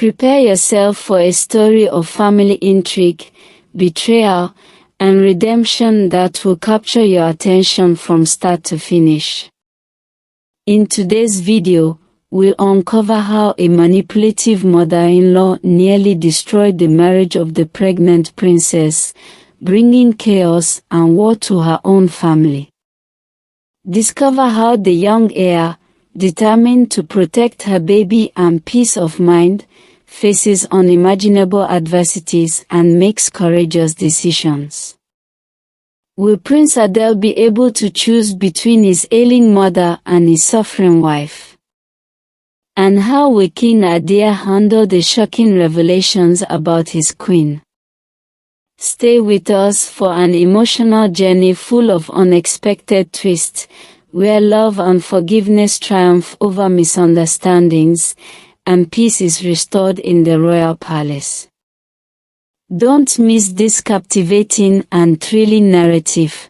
Prepare yourself for a story of family intrigue, betrayal, and redemption that will capture your attention from start to finish. In today's video, we'll uncover how a manipulative mother-in-law nearly destroyed the marriage of the pregnant princess, bringing chaos and war to her own family. Discover how the young heir, determined to protect her baby and peace of mind, faces unimaginable adversities and makes courageous decisions. Will Prince Adel be able to choose between his ailing mother and his suffering wife? And how will King Adair handle the shocking revelations about his queen? Stay with us for an emotional journey full of unexpected twists, where love and forgiveness triumph over misunderstandings, and peace is restored in the royal palace. Don't miss this captivating and thrilling narrative.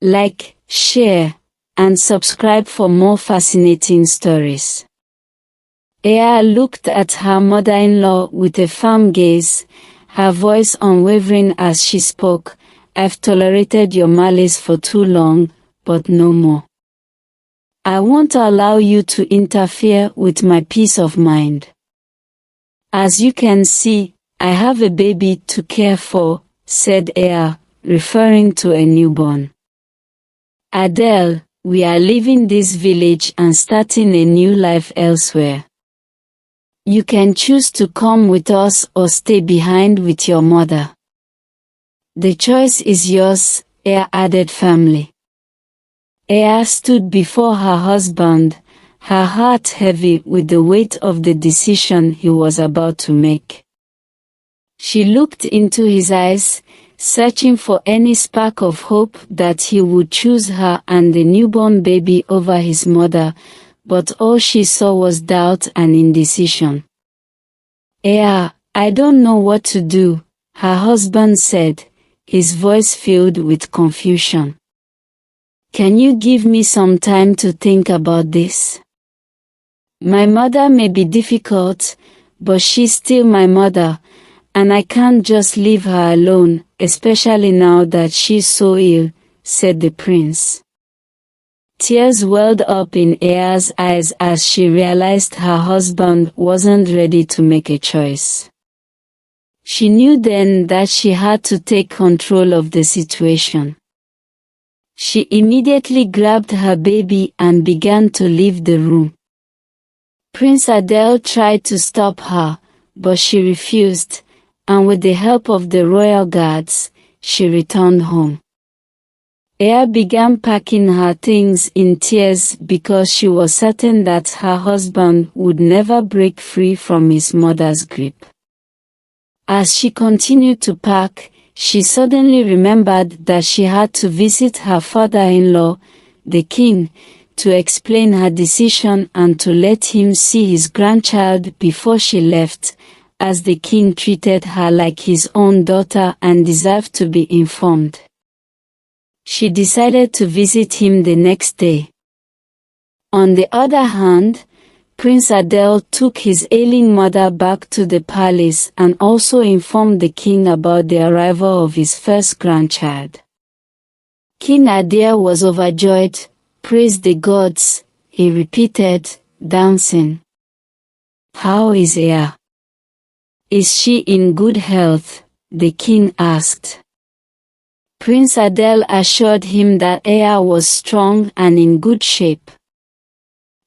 Like, share, and subscribe for more fascinating stories. Aya looked at her mother-in-law with a firm gaze, her voice unwavering as she spoke. "I've tolerated your malice for too long, but no more. I won't allow you to interfere with my peace of mind. As you can see, I have a baby to care for," said Aya, referring to a newborn. "Adele, we are leaving this village and starting a new life elsewhere. You can choose to come with us or stay behind with your mother. The choice is yours," Aya added firmly. Aya stood before her husband, her heart heavy with the weight of the decision he was about to make. She looked into his eyes, searching for any spark of hope that he would choose her and the newborn baby over his mother, but all she saw was doubt and indecision. "Aya, I don't know what to do," her husband said, his voice filled with confusion. "Can you give me some time to think about this? My mother may be difficult, but she's still my mother, and I can't just leave her alone, especially now that she's so ill," said the prince. Tears welled up in Aya's eyes as she realized her husband wasn't ready to make a choice. She knew then that she had to take control of the situation. She immediately grabbed her baby and began to leave the room. Prince Adel tried to stop her, but she refused, and with the help of the royal guards, she returned home. Aya began packing her things in tears because she was certain that her husband would never break free from his mother's grip. As she continued to pack, she suddenly remembered that she had to visit her father-in-law, the king, to explain her decision and to let him see his grandchild before she left, as the king treated her like his own daughter and deserved to be informed. She decided to visit him the next day. On the other hand, Prince Adel took his ailing mother back to the palace and also informed the king about the arrival of his first grandchild. King Adair was overjoyed. "Praise the gods," he repeated, dancing. "How is Aya? Is she in good health?" the king asked. Prince Adel assured him that Aya was strong and in good shape.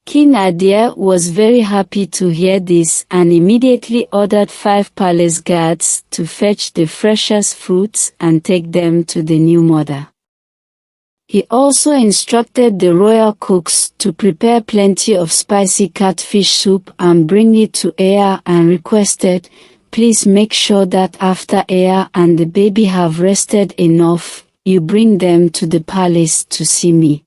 King Adair was very happy to hear this and immediately ordered 5 palace guards to fetch the freshest fruits and take them to the new mother. He also instructed the royal cooks to prepare plenty of spicy catfish soup and bring it to Aya and requested, "Please make sure that after Aya and the baby have rested enough, you bring them to the palace to see me."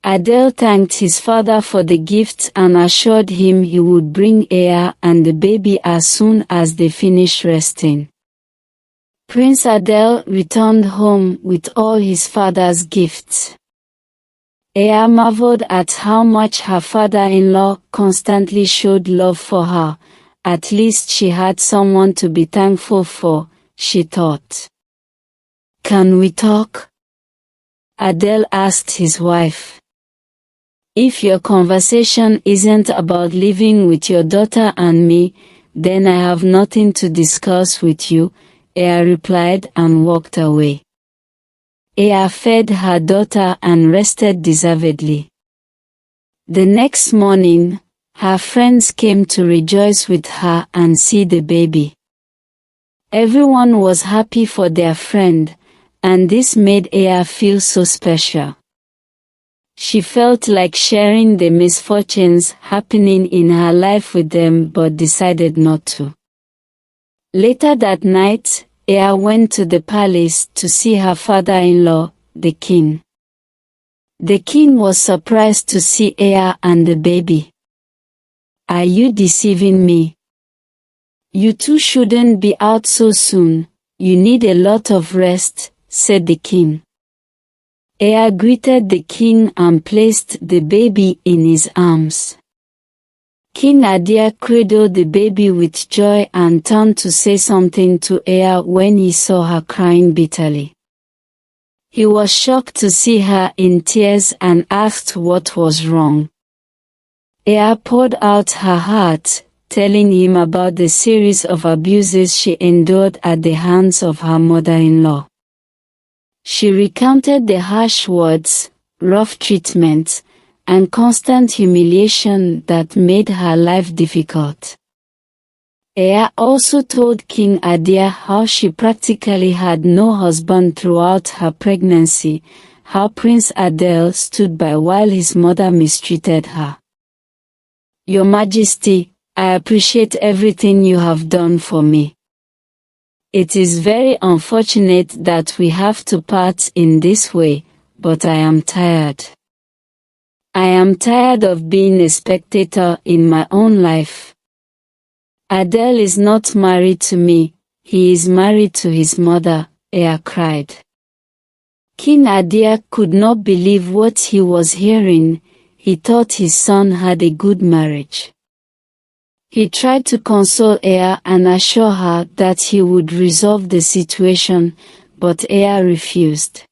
Adel thanked his father for the gifts and assured him he would bring Aya and the baby as soon as they finished resting. Prince Adel returned home with all his father's gifts. Aya marveled at how much her father-in-law constantly showed love for her, At least she had someone to be thankful for, she thought. "Can we talk?" Adele asked his wife. "If your conversation isn't about living with your daughter and me, then I have nothing to discuss with you," Aya replied and walked away. Aya fed her daughter and rested deservedly. The next morning, her friends came to rejoice with her and see the baby. Everyone was happy for their friend, and this made Aya feel so special. She felt like sharing the misfortunes happening in her life with them but decided not to. Later that night, Aya went to the palace to see her father-in-law, the king. The king was surprised to see Aya and the baby. "Are you deceiving me? You two shouldn't be out so soon, you need a lot of rest," said the king. Aya greeted the king and placed the baby in his arms. King Adia cradled the baby with joy and turned to say something to Aya when he saw her crying bitterly. He was shocked to see her in tears and asked what was wrong. Aya poured out her heart, telling him about the series of abuses she endured at the hands of her mother-in-law. She recounted the harsh words, rough treatment, and constant humiliation that made her life difficult. Aya also told King Adia how she practically had no husband throughout her pregnancy, how Prince Adel stood by while his mother mistreated her. "Your Majesty, I appreciate everything you have done for me. It is very unfortunate that we have to part in this way, but I am tired. I am tired of being a spectator in my own life. Adel is not married to me, he is married to his mother," Aya cried. King Adia could not believe what he was hearing. He thought his son had a good marriage. He tried to console Aya and assure her that he would resolve the situation, but Aya refused.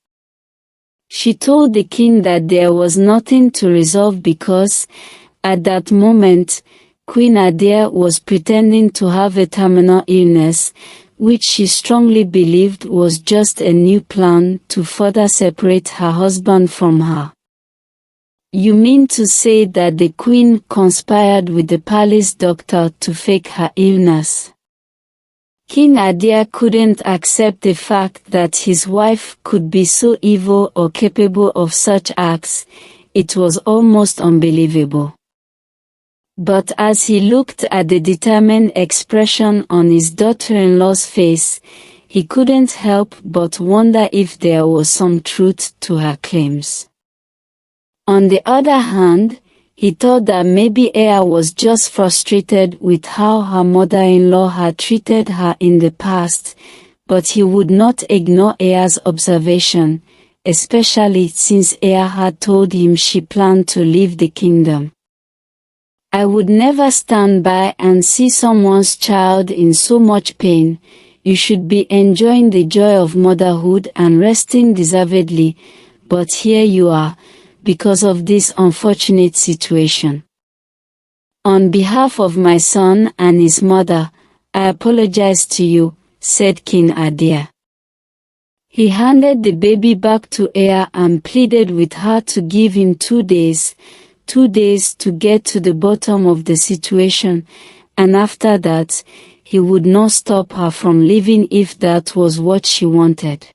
She told the king that there was nothing to resolve because, at that moment, Queen Adia was pretending to have a terminal illness, which she strongly believed was just a new plan to further separate her husband from her. "You mean to say that the queen conspired with the palace doctor to fake her illness?" King Adia couldn't accept the fact that his wife could be so evil or capable of such acts. It was almost unbelievable. But as he looked at the determined expression on his daughter-in-law's face, he couldn't help but wonder if there was some truth to her claims. On the other hand, he thought that maybe Aya was just frustrated with how her mother-in-law had treated her in the past, but he would not ignore Aya's observation, especially since Aya had told him she planned to leave the kingdom. "I would never stand by and see someone's child in so much pain. You should be enjoying the joy of motherhood and resting deservedly, but here you are, because of this unfortunate situation. On behalf of my son and his mother, I apologize to you," said King Adia. He handed the baby back to Aya and pleaded with her to give him 2 days to get to the bottom of the situation, and after that, he would not stop her from leaving if that was what she wanted.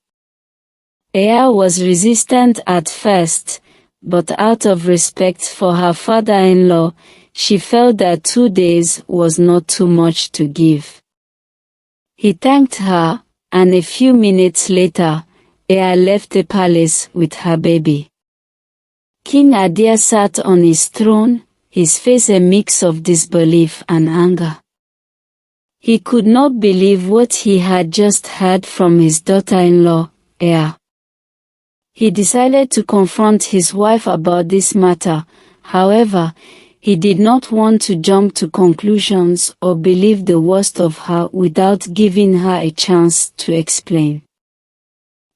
Aya was resistant at first, but out of respect for her father-in-law, she felt that 2 days was not too much to give. He thanked her, and a few minutes later, Aya left the palace with her baby. King Adia sat on his throne, his face a mix of disbelief and anger. He could not believe what he had just heard from his daughter-in-law, Aya. He decided to confront his wife about this matter. However, He did not want to jump to conclusions or believe the worst of her without giving her a chance to explain.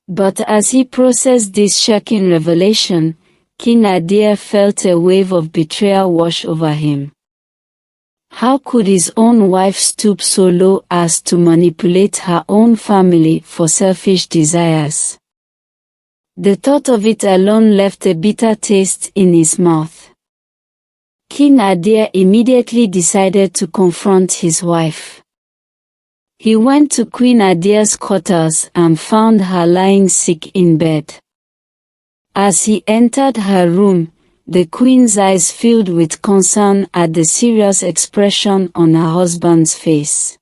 But as he processed this shocking revelation, King Adair felt a wave of betrayal wash over him. How could his own wife stoop so low as to manipulate her own family for selfish desires? The thought of it alone left a bitter taste in his mouth. King Adair immediately decided to confront his wife. He went to Queen Adair's quarters and found her lying sick in bed. As he entered her room, the queen's eyes filled with concern at the serious expression on her husband's face.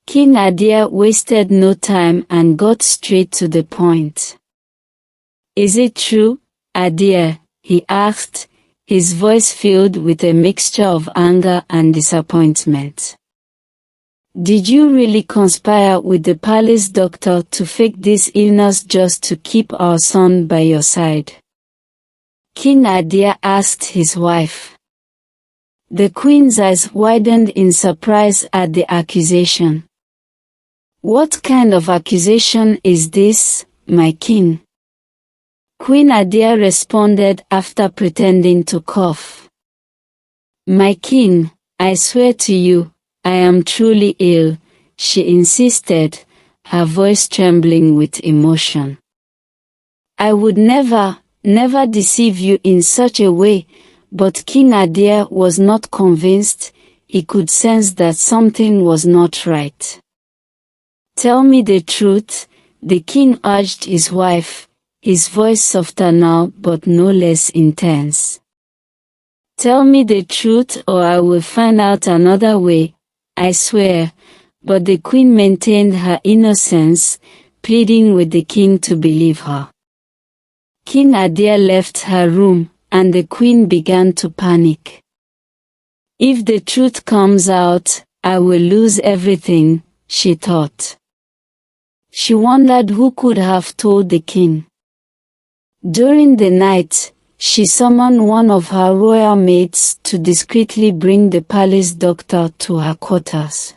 King Adair wasted no time and got straight to the point. "Is it true, Adair?" he asked, his voice filled with a mixture of anger and disappointment. "Did you really conspire with the palace doctor to fake this illness just to keep our son by your side?" King Adair asked his wife. The queen's eyes widened in surprise at the accusation. "What kind of accusation is this, my king?" Queen Adair responded after pretending to cough. "My king, I swear to you, I am truly ill," she insisted, her voice trembling with emotion. "I would never deceive you in such a way," but King Adair was not convinced. He could sense that something was not right. "Tell me the truth," the king urged his wife, his voice softer now but no less intense. "Tell me the truth or I will find out another way, I swear," but the queen maintained her innocence, pleading with the king to believe her. King Adair left her room, and the queen began to panic. "If the truth comes out, I will lose everything," she thought. She wondered who could have told the king. During the night, she summoned one of her royal maids to discreetly bring the palace doctor to her quarters.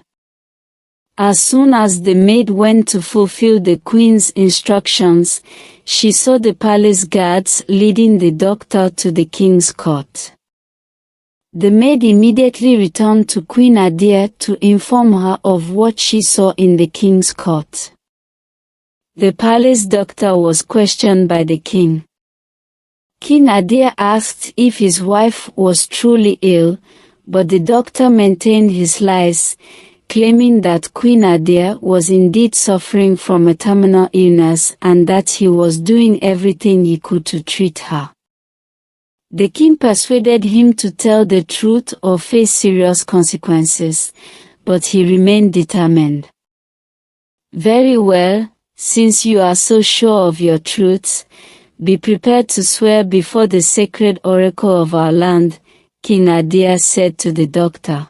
As soon as the maid went to fulfill the queen's instructions, she saw the palace guards leading the doctor to the king's court. The maid immediately returned to Queen Adair to inform her of what she saw in the king's court. The palace doctor was questioned by the king. King Adair asked if his wife was truly ill, but the doctor maintained his lies, claiming that Queen Adair was indeed suffering from a terminal illness and that he was doing everything he could to treat her. The king persuaded him to tell the truth or face serious consequences, but he remained determined. "Very well, since you are so sure of your truths, be prepared to swear before the sacred oracle of our land," King Adair said to the doctor.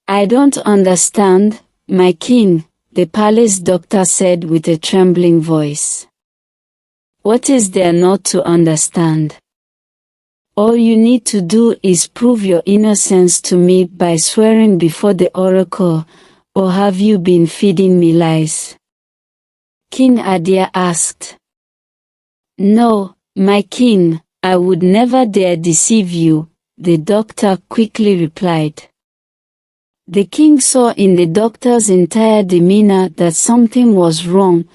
"I don't understand, my king," the palace doctor said with a trembling voice. "What is there not to understand? All you need to do is prove your innocence to me by swearing before the oracle, or have you been feeding me lies?" King Adair asked. "No, my king, I would never dare deceive you," the doctor quickly replied. The king saw in the doctor's entire demeanor that something was wrong,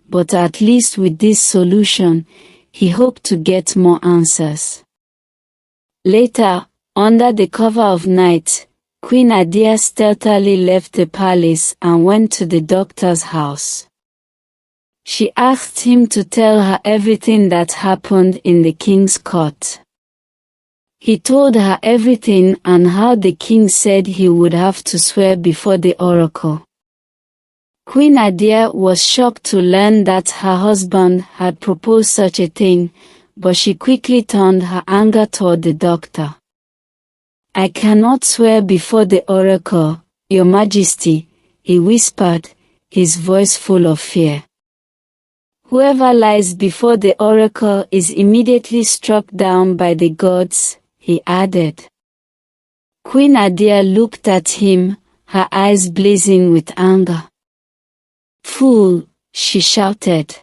but at least with this solution, he hoped to get more answers. Later, under the cover of night, Queen Adair stealthily left the palace and went to the doctor's house. She asked him to tell her everything that happened in the king's court. He told her everything and how the king said he would have to swear before the oracle. Queen Adair was shocked to learn that her husband had proposed such a thing, but she quickly turned her anger toward the doctor. "I cannot swear before the oracle, Your Majesty," he whispered, his voice full of fear. "Whoever lies before the oracle is immediately struck down by the gods," he added. Queen Adia looked at him, her eyes blazing with anger. Fool, she shouted.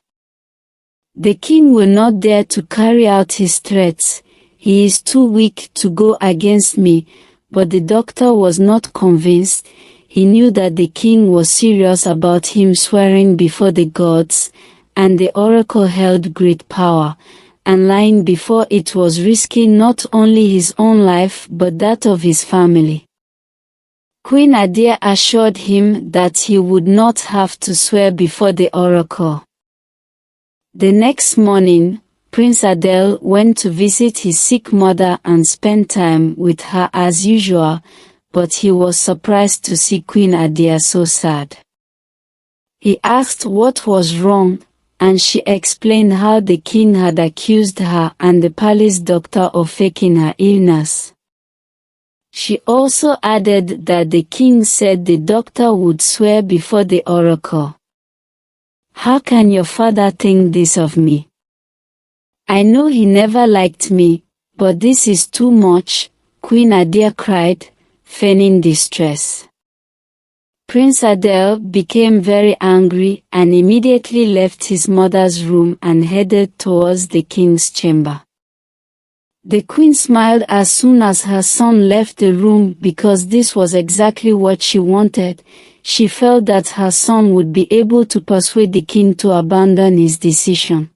The king will not dare to carry out his threats. He is too weak to go against me, but the doctor was not convinced. He knew that the king was serious about him swearing before the gods, and the oracle held great power, and lying before it was risking not only his own life but that of his family. Queen Adia assured him that he would not have to swear before the oracle. The next morning, Prince Adel went to visit his sick mother and spend time with her as usual, but he was surprised to see Queen Adia so sad. He asked what was wrong, and she explained how the king had accused her and the palace doctor of faking her illness. She also added that the king said the doctor would swear before the oracle. How can your father think this of me? I know he never liked me, but this is too much, Queen Adia cried, feigning distress. Prince Adel became very angry and immediately left his mother's room and headed towards the king's chamber. The queen smiled as soon as her son left the room because this was exactly what she wanted. She felt that her son would be able to persuade the king to abandon his decision.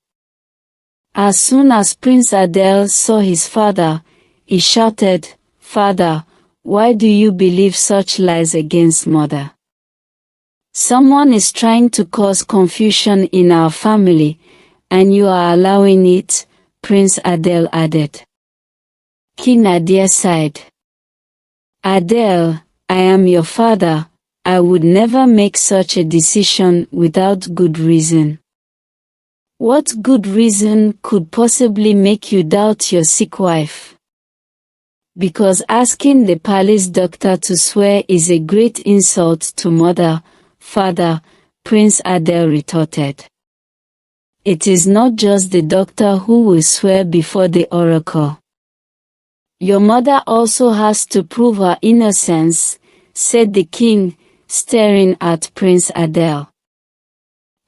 As soon as Prince Adel saw his father, he shouted, "Father, why do you believe such lies against mother? Someone is trying to cause confusion in our family, and you are allowing it," Prince Adel added. King Adia sighed. "Adel, I am your father. I would never make such a decision without good reason." "What good reason could possibly make you doubt your sick wife?" "Because asking the palace doctor to swear is a great insult to mother, father," Prince Adel retorted. "It is not just the doctor who will swear before the oracle. Your mother also has to prove her innocence," said the king, staring at Prince Adel.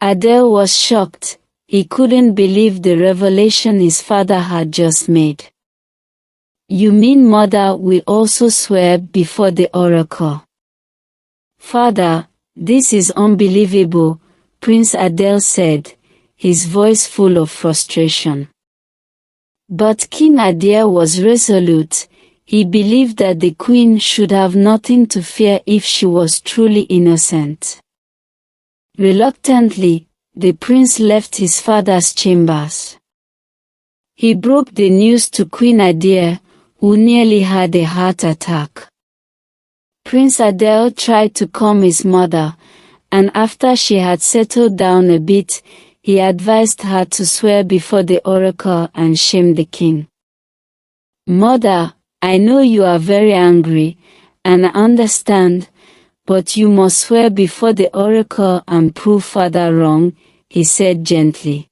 Adel was shocked. He couldn't believe the revelation his father had just made. "You mean mother will also swear before the oracle?" "Father, this is unbelievable," Prince Adel said, his voice full of frustration. But King Adia was resolute. He believed that the queen should have nothing to fear if she was truly innocent. Reluctantly, the prince left his father's chambers. He broke the news to Queen Adia, who nearly had a heart attack. Prince Adel tried to calm his mother, and after she had settled down a bit, he advised her to swear before the oracle and shame the king. "Mother, I know you are very angry, and I understand, but you must swear before the oracle and prove father wrong," he said gently.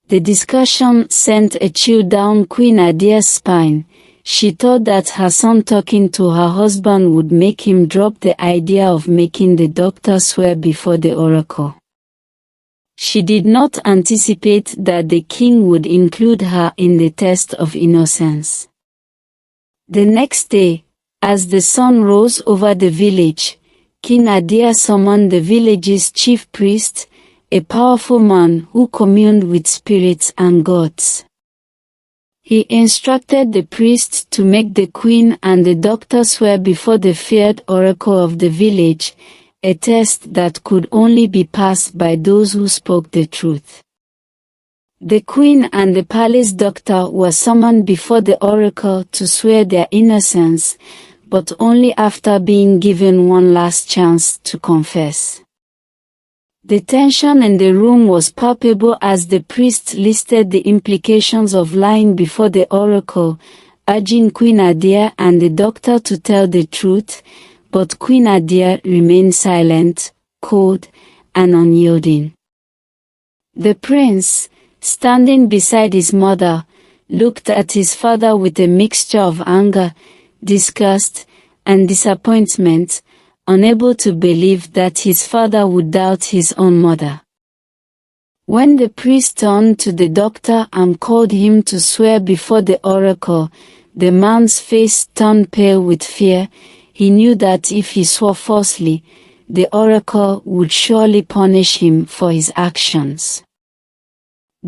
The discussion sent a chill down Queen Adia's spine. She thought that her son talking to her husband would make him drop the idea of making the doctor swear before the oracle. She did not anticipate that the king would include her in the test of innocence. The next day, as the sun rose over the village, King Adia summoned the village's chief priest, a powerful man who communed with spirits and gods. He instructed the priest to make the queen and the doctor swear before the feared oracle of the village, a test that could only be passed by those who spoke the truth. The queen and the palace doctor were summoned before the oracle to swear their innocence, but only after being given one last chance to confess. The tension in the room was palpable as the priest listed the implications of lying before the oracle, urging Queen Adia and the doctor to tell the truth, but Queen Adia remained silent, cold, and unyielding. The prince, standing beside his mother, looked at his father with a mixture of anger, disgust, and disappointment, unable to believe that his father would doubt his own mother. When the priest turned to the doctor and called him to swear before the oracle, the man's face turned pale with fear. He knew that if he swore falsely, the oracle would surely punish him for his actions.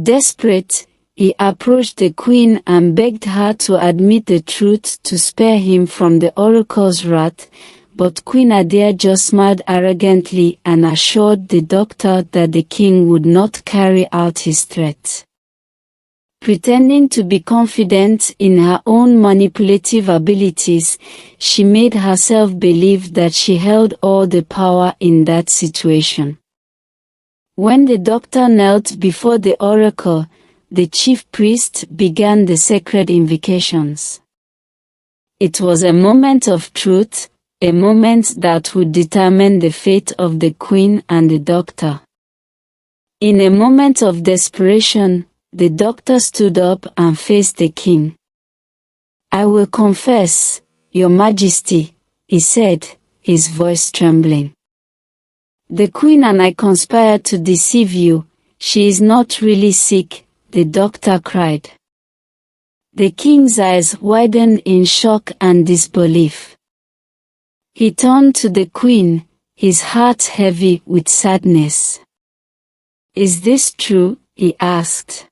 Desperate, he approached the queen and begged her to admit the truth to spare him from the oracle's wrath, but Queen Adair just smiled arrogantly and assured the doctor that the king would not carry out his threat. Pretending to be confident in her own manipulative abilities, she made herself believe that she held all the power in that situation. When the doctor knelt before the oracle, the chief priest began the sacred invocations. It was a moment of truth, a moment that would determine the fate of the queen and the doctor. In a moment of desperation, the doctor stood up and faced the king. "I will confess, Your Majesty," he said, his voice trembling. "The queen and I conspired to deceive you. She is not really sick," the doctor cried. The king's eyes widened in shock and disbelief. He turned to the queen, his heart heavy with sadness. "Is this true?" he asked.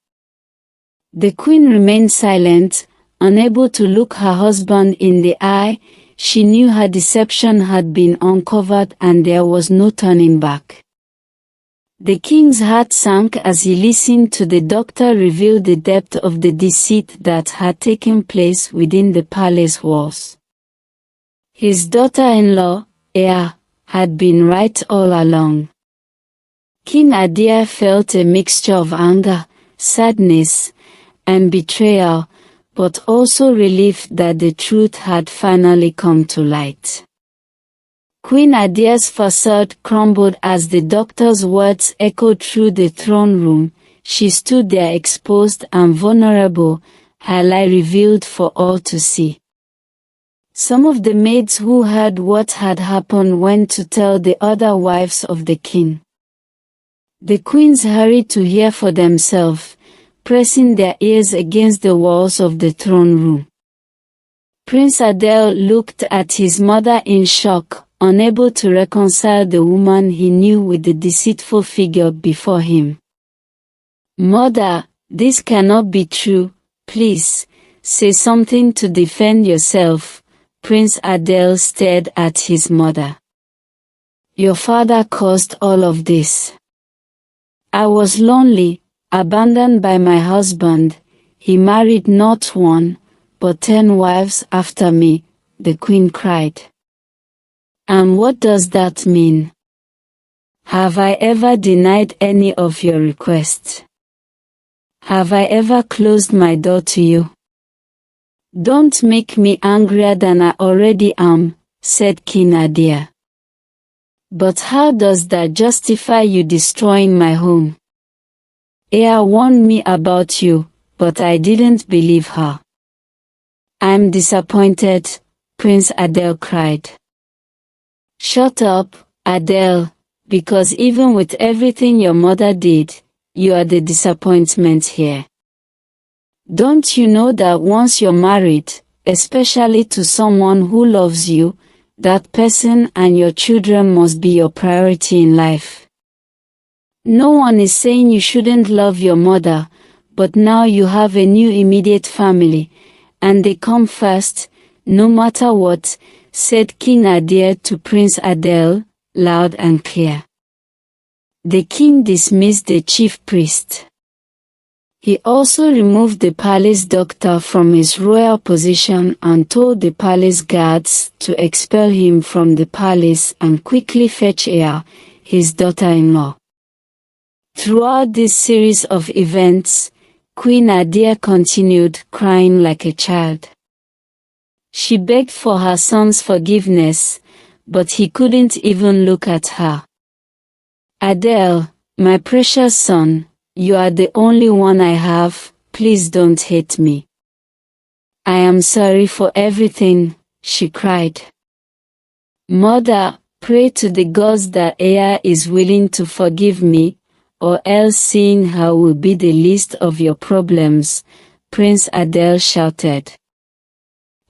The queen remained silent, unable to look her husband in the eye. She knew her deception had been uncovered and there was no turning back. The king's heart sank as he listened to the doctor reveal the depth of the deceit that had taken place within the palace walls. His daughter-in-law, Ea, had been right all along. King Adair felt a mixture of anger, sadness, and betrayal, but also relief that the truth had finally come to light. Queen Adair's facade crumbled as the doctor's words echoed through the throne room. She stood there exposed and vulnerable, her lie revealed for all to see. Some of the maids who heard what had happened went to tell the other wives of the king. The queens hurried to hear for themselves, pressing their ears against the walls of the throne room. Prince Adel looked at his mother in shock, unable to reconcile the woman he knew with the deceitful figure before him. "Mother, this cannot be true. Please, say something to defend yourself." Prince Adel stared at his mother. "Your father caused all of this. I was lonely, abandoned by my husband. He married not one, but 10 wives after me," the queen cried. "And what does that mean? Have I ever denied any of your requests? Have I ever closed my door to you? Don't make me angrier than I already am," said King Adair. "But how does that justify you destroying my home? Ea warned me about you, but I didn't believe her." "I'm disappointed," Prince Adel cried. "Shut up, Adele, because even with everything your mother did, you are the disappointment here. Don't you know that once you're married, especially to someone who loves you, that person and your children must be your priority in life? No one is saying you shouldn't love your mother, but now you have a new immediate family, and they come first, no matter what," said King Adair to Prince Adel, loud and clear. The king dismissed the chief priest. He also removed the palace doctor from his royal position and told the palace guards to expel him from the palace and quickly fetch Ea, his daughter-in-law. Throughout this series of events, Queen Adair continued crying like a child. She begged for her son's forgiveness, but he couldn't even look at her. "Adele, my precious son, you are the only one I have," please don't hate me. I am sorry for everything, she cried. Mother, pray to the gods that Aya is willing to forgive me, or else seeing her will be the least of your problems, Prince Adele shouted.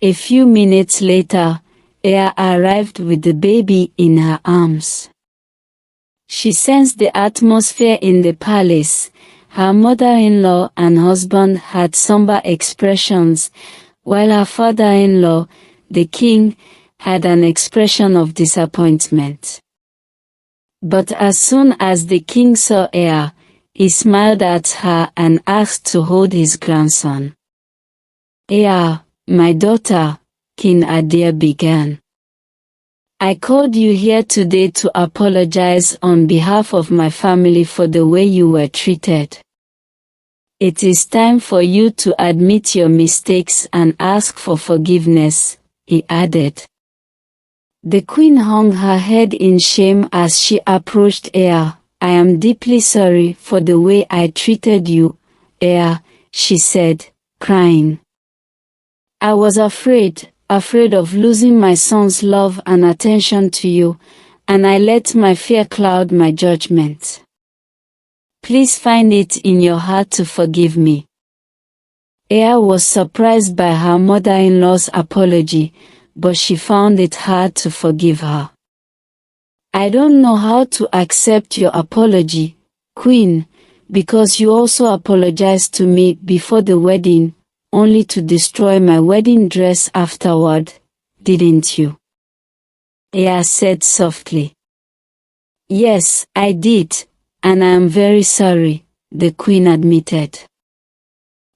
A few minutes later, Aya arrived with the baby in her arms. She sensed the atmosphere in the palace. Her mother-in-law and husband had somber expressions, while her father-in-law, the king, had an expression of disappointment. But as soon as the king saw Aya, he smiled at her and asked to hold his grandson. Aya, my daughter, King Adair began. I called you here today to apologize on behalf of my family for the way you were treated. It is time for you to admit your mistakes and ask for forgiveness, he added. The queen hung her head in shame as she approached Aya. I am deeply sorry for the way I treated you, Aya, she said, crying. I was afraid of losing my son's love and attention to you, and I let my fear cloud my judgment. Please find it in your heart to forgive me. Aya was surprised by her mother-in-law's apology, but she found it hard to forgive her. I don't know how to accept your apology, Queen, because you also apologized to me before the wedding, only to destroy my wedding dress afterward, didn't you? Aya said softly. Yes, I did, and I am very sorry, the queen admitted.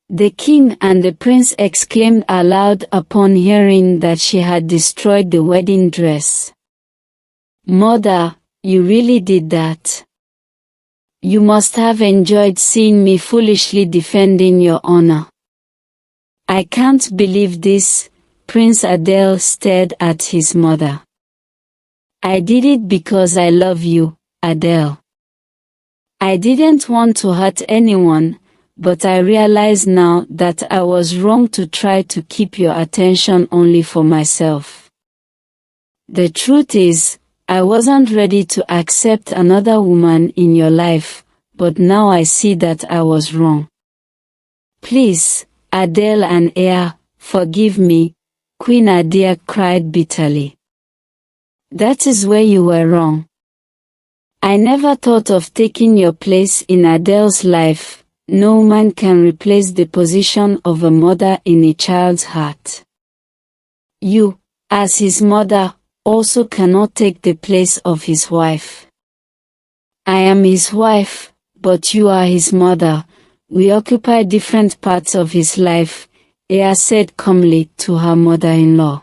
The king and the prince exclaimed aloud upon hearing that she had destroyed the wedding dress. Mother, you really did that. You must have enjoyed seeing me foolishly defending your honor. I can't believe this, Prince Adele stared at his mother. I did it because I love you, Adele. I didn't want to hurt anyone, but I realize now that I was wrong to try to keep your attention only for myself. The truth is, I wasn't ready to accept another woman in your life, but now I see that I was wrong. Please, Adele and Aya, forgive me, Queen Adair cried bitterly. That is where you were wrong. I never thought of taking your place in Adele's life. No man can replace the position of a mother in a child's heart. You, as his mother, also cannot take the place of his wife. I am his wife, but you are his mother. We occupy different parts of his life, Aya said calmly to her mother-in-law.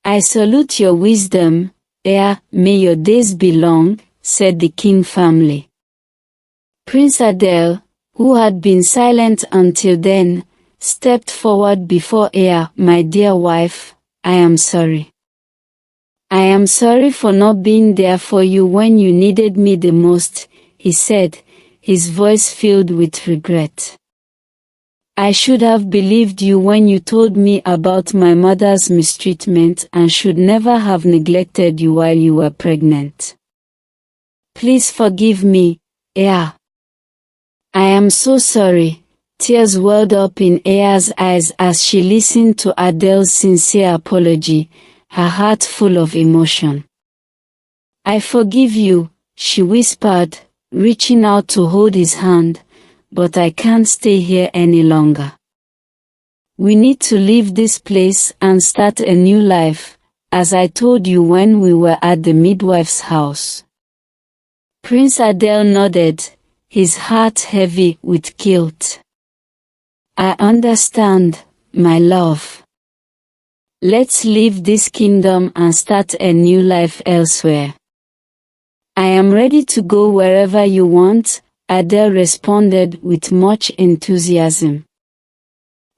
I salute your wisdom, Aya, may your days be long, said the king family. Prince Adele, who had been silent until then, stepped forward before Aya. My dear wife, I am sorry. I am sorry for not being there for you when you needed me the most, he said, his voice filled with regret. I should have believed you when you told me about my mother's mistreatment and should never have neglected you while you were pregnant. Please forgive me, Aya. I am so sorry. Tears welled up in Aya's eyes as she listened to Adele's sincere apology, her heart full of emotion. I forgive you, she whispered, reaching out to hold his hand, but I can't stay here any longer. We need to leave this place and start a new life, as I told you when we were at the midwife's house. Prince Adele nodded, his heart heavy with guilt. I understand, my love. Let's leave this kingdom and start a new life elsewhere. I am ready to go wherever you want, Adele responded with much enthusiasm.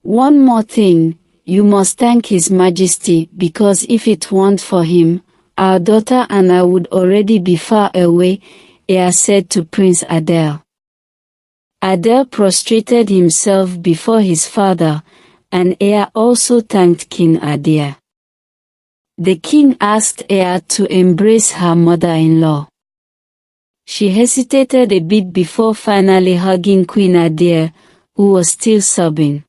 One more thing, you must thank His Majesty because if it weren't for him, our daughter and I would already be far away, Aya said to Prince Adele. Adel prostrated himself before his father, and Ea also thanked King Adel. The king asked Ea to embrace her mother-in-law. She hesitated a bit before finally hugging Queen Adel, who was still sobbing.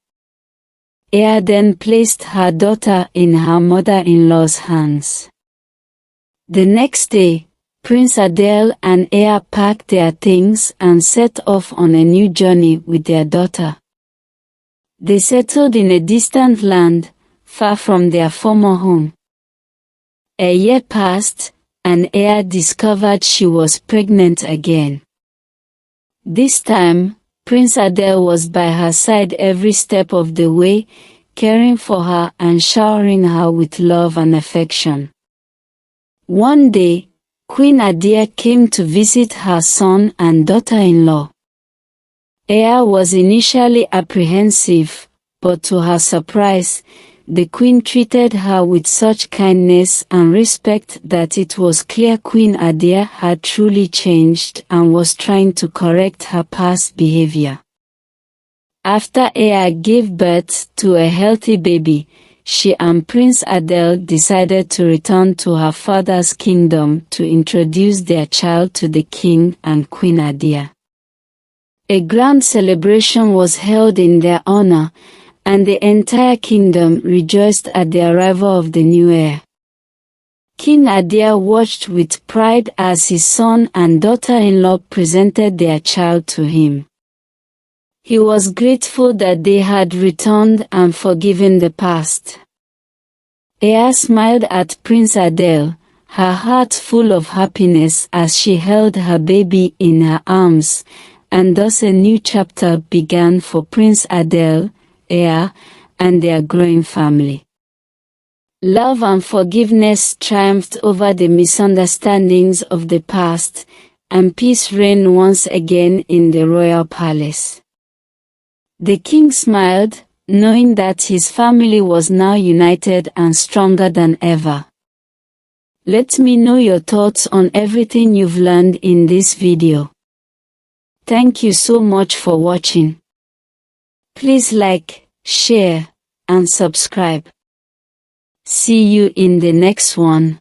Ea then placed her daughter in her mother-in-law's hands. The next day, Prince Adel and Ea packed their things and set off on a new journey with their daughter. They settled in a distant land, far from their former home. A year passed, and Ea discovered she was pregnant again. This time, Prince Adel was by her side every step of the way, caring for her and showering her with love and affection. One day, Queen Adel came to visit her son and daughter-in-law. Ea was initially apprehensive, but to her surprise, the queen treated her with such kindness and respect that it was clear Queen Adel had truly changed and was trying to correct her past behavior. After Ea gave birth to a healthy baby, she and Prince Adel decided to return to her father's kingdom to introduce their child to the king and Queen Adel. A grand celebration was held in their honor, and the entire kingdom rejoiced at the arrival of the new heir. King Adel watched with pride as his son and daughter-in-law presented their child to him. He was grateful that they had returned and forgiven the past. Ea smiled at Prince Adel, her heart full of happiness as she held her baby in her arms, and thus a new chapter began for Prince Adel, Ea, and their growing family. Love and forgiveness triumphed over the misunderstandings of the past, and peace reigned once again in the royal palace. The king smiled, knowing that his family was now united and stronger than ever. Let me know your thoughts on everything you've learned in this video. Thank you so much for watching. Please like, share, and subscribe. See you in the next one.